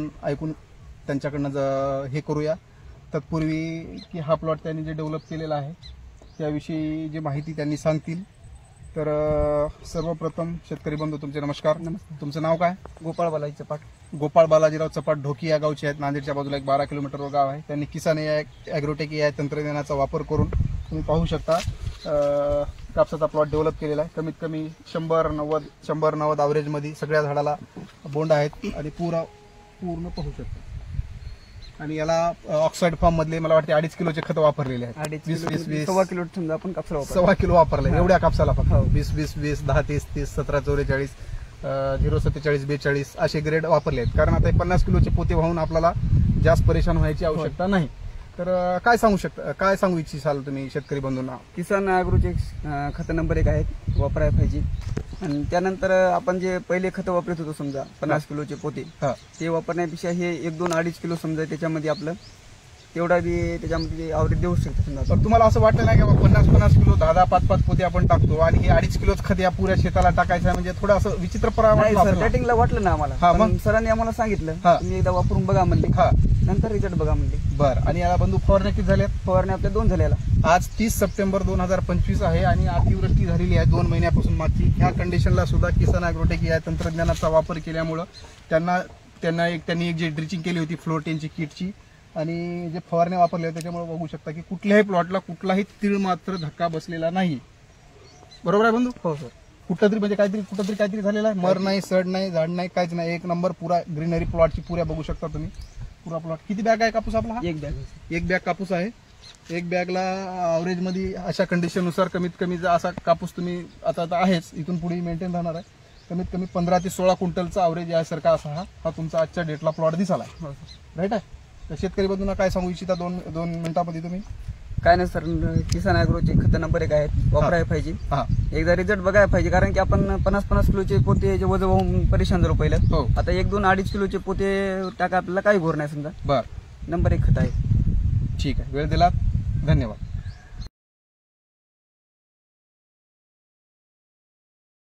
आपण ऐकून त्यांच्याकडनं हे करूया. तत्पूर्वी की हा प्लॉट त्यांनी जे डेव्हलप केलेला आहे त्याविषयी जी माहिती त्यांनी सांगतील. तर सर्वप्रथम शेतकरी बंधू तुमचे नमस्कार. तुमचं नाव काय? गोपाळ बालाजी चपाट. गोपाळ बालाजीराव चपाट ढोकी या गावचे आहेत. नांदेडच्या बाजूला एक 12 किलोमीटरवर गाव आहे. त्यांनी किसान ॲग्रोटेक या तंत्रज्ञानाचा वापर करून तुम्ही पाहू शकता कापसाचा प्लॉट डेव्हलप केलेला आहे. कमीत कमी 100-90 ॲव्हरेजमध्ये सगळ्या झाडाला बोंड आहेत आणि पूर्ण पाहू शकता. आणि याला ऑक्साईड फॉर्म मधले मला वाटते 2.5 किलोचे खत वापरलेले आहेत. 20 सव्वा किलो समजा आपण कापसाला वापरतो. 1.25 किलो वापरले एवढ्या कापसाला फक्त. हो. 20-20-20 10-30-30 17-44 047-42 असे ग्रेड वापरले आहेत. कारण आता 50 किलोचे पोते वाहून आपल्याला जास्त परेशान व्हायची आवश्यकता नाही. तर काय सांगू इच्छिसाल तुम्ही शेतकरी बंधूंना? किसान ॲग्रोचे खत नंबर 1 आहेत, वापरायला पाहिजे. आणि त्यानंतर आपण जे पहिले खत वापरत होतो समजा 50 किलोचे पोते, ते वापरण्यापेक्षा हे 1-2-2.5 किलो समजा त्याच्यामध्ये आपलं तेवढा बी त्याच्यामध्ये ॲव्हरेज देऊ शकतो समजा. तर तुम्हाला असं वाटलं नाही का 50-50 किलो 10-10 5-5 पोते आपण टाकतो आणि हे 2.5 किलोच खत या पुऱ्या शेताला टाकायचं म्हणजे थोडं असं विचित्र स्टार्टिंगला वाटलं ना आम्हाला, पण सरांनी आम्हाला सांगितलं तुम्ही एकदा वापरून बघा म्हणले, नंतर रिझल्ट बघा म्हणले. बरं. आणि याला बंधू फवारण्या किती झाल्या? फवारण्या आपल्या 2 झाल्या. आज 30 सप्टेंबर 2025 आहे आणि अतिवृष्टी झालेली आहे 2 महिन्यापासून मागची. ह्या कंडिशनला सुद्धा किसान ॲग्रोटेक या तंत्रज्ञानाचा वापर केल्यामुळं त्यांनी एक जी ड्रिचिंग केली होती फ्लोटेनची किटची आणि जे फवारण्या वापरल्या त्याच्यामुळे बघू शकता की कुठल्याही प्लॉटला कुठलाही तीळ मात्र धक्का बसलेला नाही. बरोबर आहे बंधू? हो सर. कुठंतरी काहीतरी झालेलं आहे. मर नाही, सड नाही, झाड नाही, काहीच नाही. एक नंबर पुरा ग्रीनरी प्लॉटची पुऱ्या बघू शकता तुम्ही. पुरा प्लॉट. किती बॅग आहे कापूस आपला? 1 बॅग. 1 बॅग कापूस आहे. 1 बॅगला ॲव्हरेज मध्ये अशा कंडिशननुसार कमीत कमी असा कापूस तुम्ही आता आहेच इथून पुढे मेंटेन राहणार आहे. कमीत कमी 15 ते 16 क्विंटलचा ॲव्हरेज यासारखा असा हा तुमचा आजच्या डेटला प्लॉट दिसाला. राईट आहे. तर शेतकरी बंधूंना काय सांगू इच्छिता 2 मिनिटांमध्ये तुम्ही? काय नाही सर, किसान ॲग्रोचे खत नंबर 1 आहेत, वापरायला पाहिजे. एकदा रिझल्ट बघायला पाहिजे. कारण की आपण 50-50 किलोचे पोते जे वजन वाहून परेशान झालो पहिलं. आता 1-2-2.5 किलोचे पोते टाका, आपल्याला काही घोर नाही समजा. बरं. नंबर 1 खत आहे. ठीक आहे. वेळ दिला, धन्यवाद.